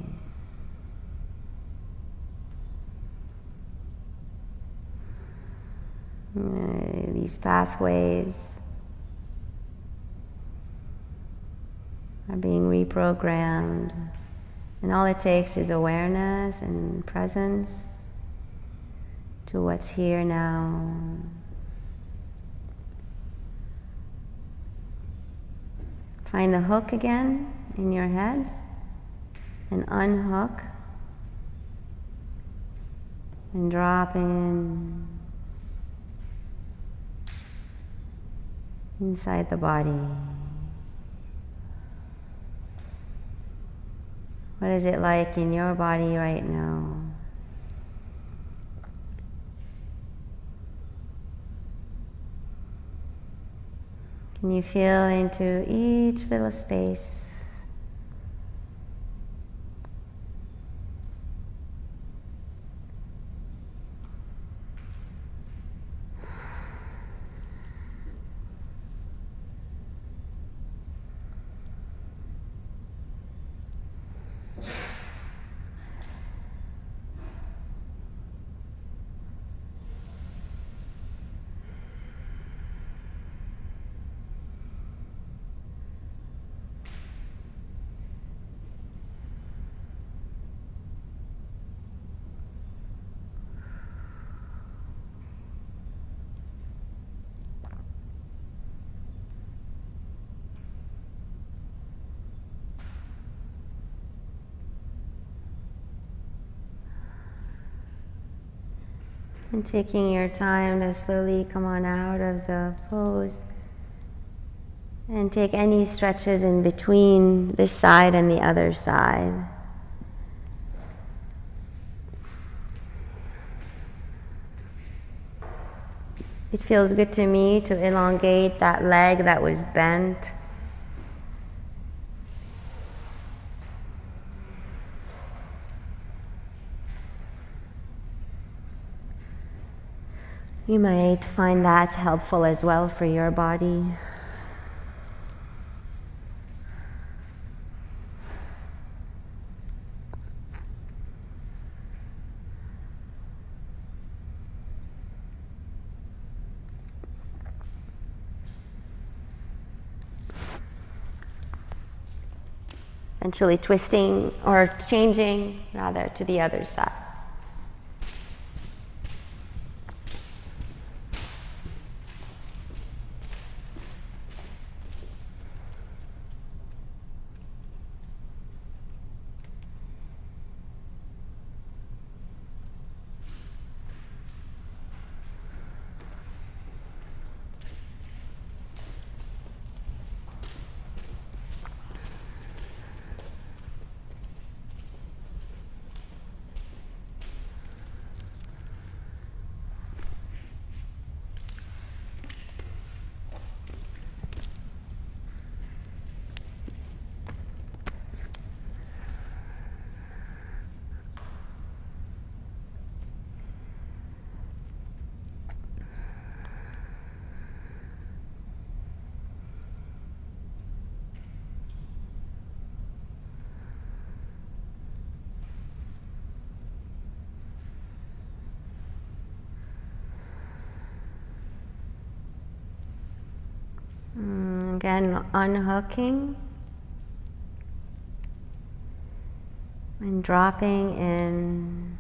Speaker 1: These pathways are being reprogrammed. And all it takes is awareness and presence to what's here now. Find the hook again in your head and unhook and drop in inside the body. What is it like in your body right now? Can you feel into each little space? And taking your time to slowly come on out of the pose and take any stretches in between this side and the other side. It feels good to me to elongate that leg that was bent. You might find that helpful as well for your body. Eventually twisting or changing rather to the other side. Again, unhooking and dropping in.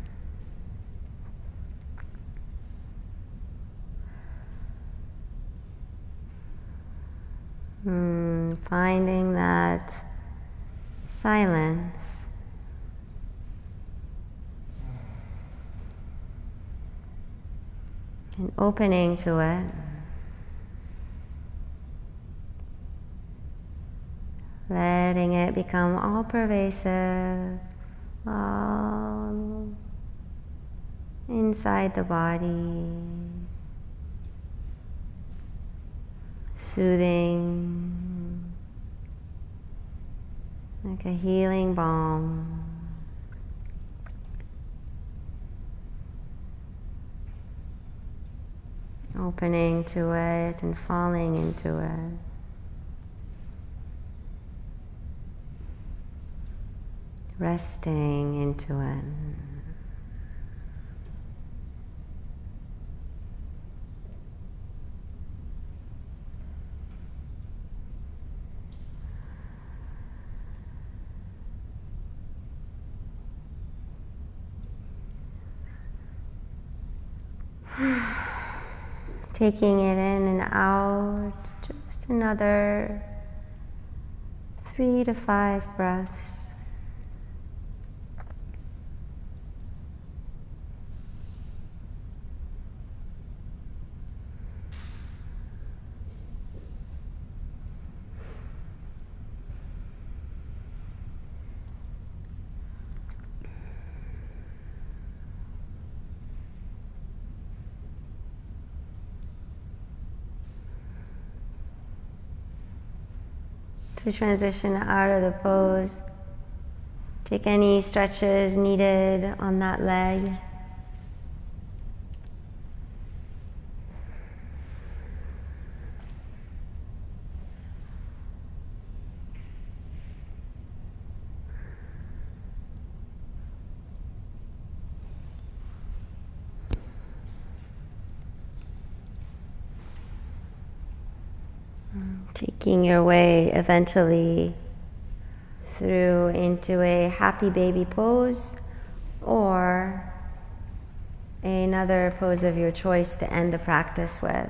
Speaker 1: Finding that silence. And opening to it. Letting it become all pervasive, all inside the body, soothing, like a healing balm. Opening to it and falling into it. Resting into it. Taking it in and out, just another 3 to 5 breaths. To transition out of the pose, take any stretches needed on that leg. Taking your way eventually through into a happy baby pose or another pose of your choice to end the practice with.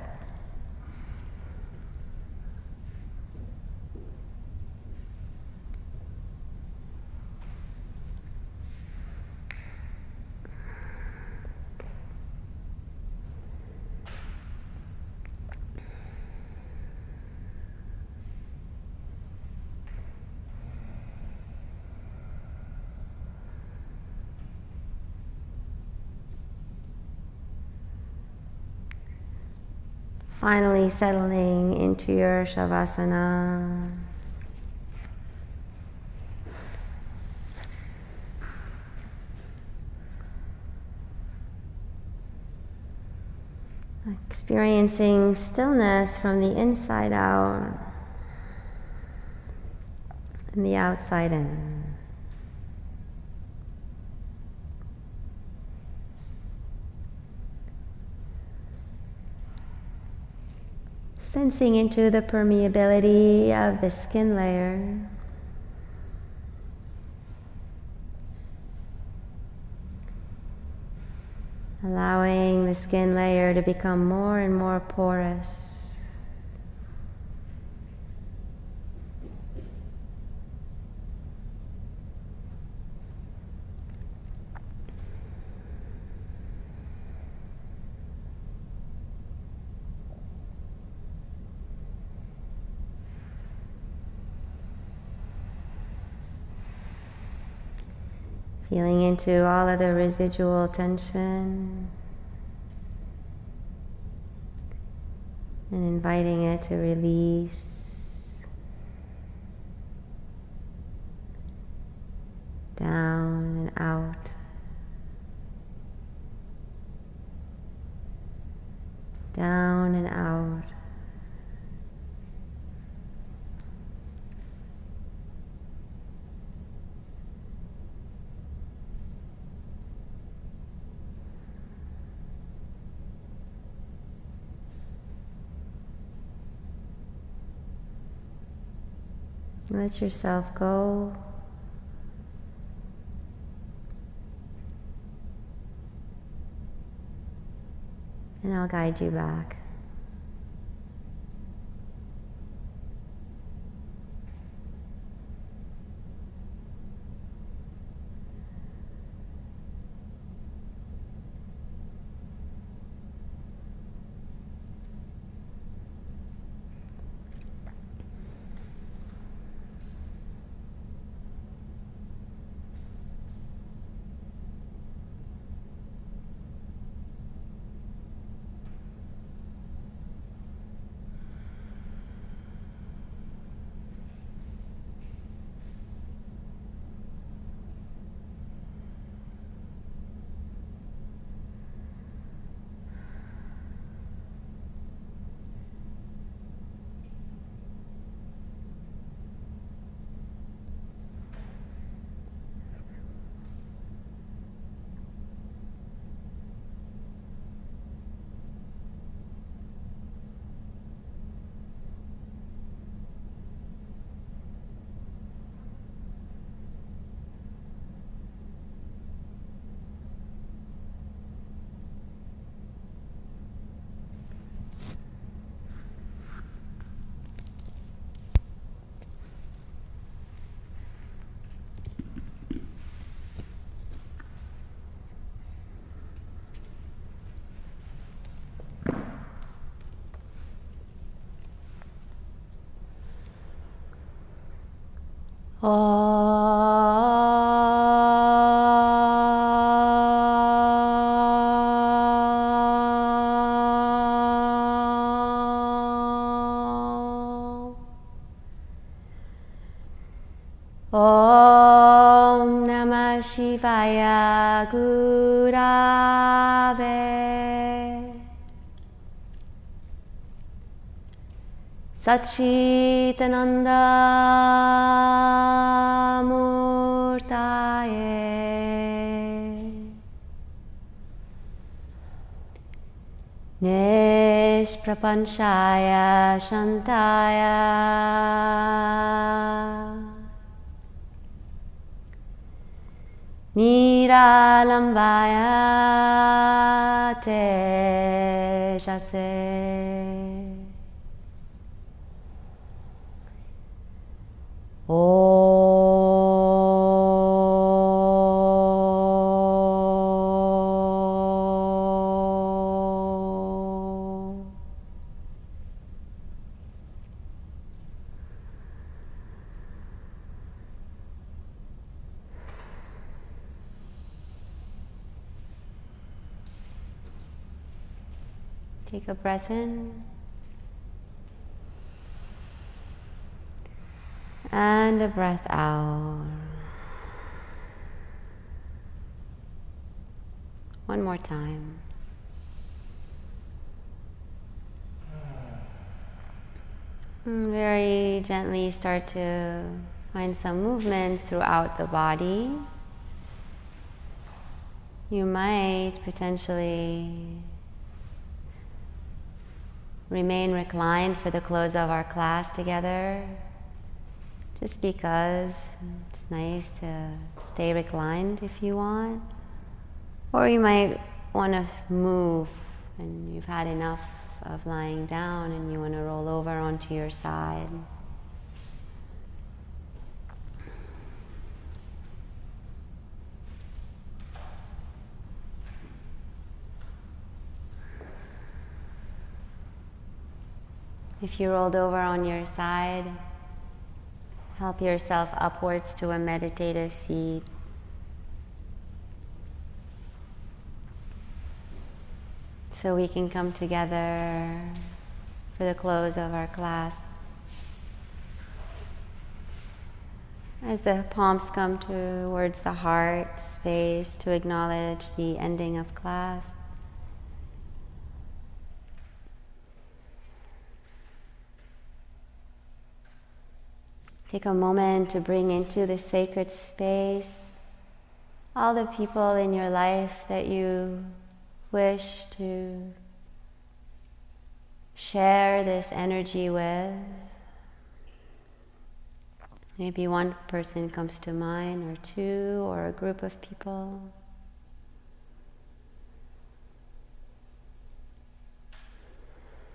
Speaker 1: Finally settling into your Shavasana. Experiencing stillness from the inside out and the outside in. Sensing into the permeability of the skin layer. Allowing the skin layer to become more and more porous. Feeling into all of the residual tension and inviting it to release down and out, down and out. Let yourself go. And I'll guide you back. Om Namah Shivaya Gurave Satchitananda Murtaye Nishprapanchaya Shantaya Niralambaya Tejase Take a breath in and a breath out. One more time. Very gently start to find some movements throughout the body. You might potentially remain reclined for the close of our class together, just because it's nice to stay reclined if you want. Or you might want to move and you've had enough of lying down and you want to roll over onto your side. If you rolled over on your side, help yourself upwards to a meditative seat. So we can come together for the close of our class. As the palms come towards the heart space to acknowledge the ending of class. Take a moment to bring into the sacred space all the people in your life that you wish to share this energy with. Maybe one person comes to mind, or two, or a group of people.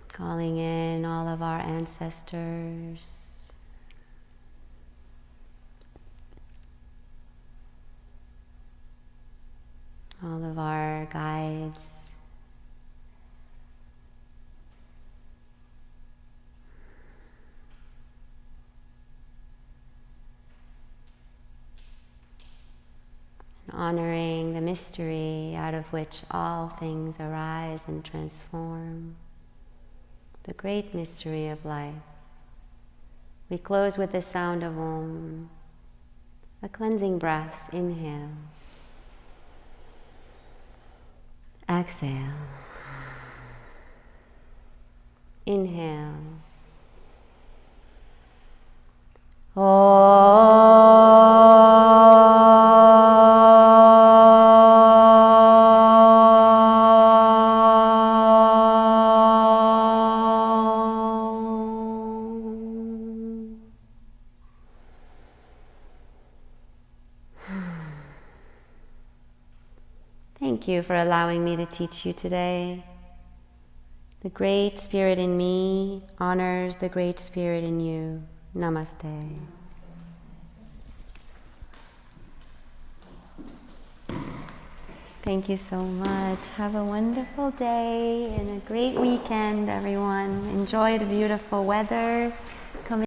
Speaker 1: Calling in all of our ancestors. All of our guides. Honoring the mystery out of which all things arise and transform. The great mystery of life. We close with the sound of Om. A cleansing breath. Inhale. Exhale. Inhale. Thank you for allowing me to teach you today. The Great Spirit in me honors the Great Spirit in you. Namaste. Thank you so much. Have a wonderful day and a great weekend, everyone. Enjoy the beautiful weather.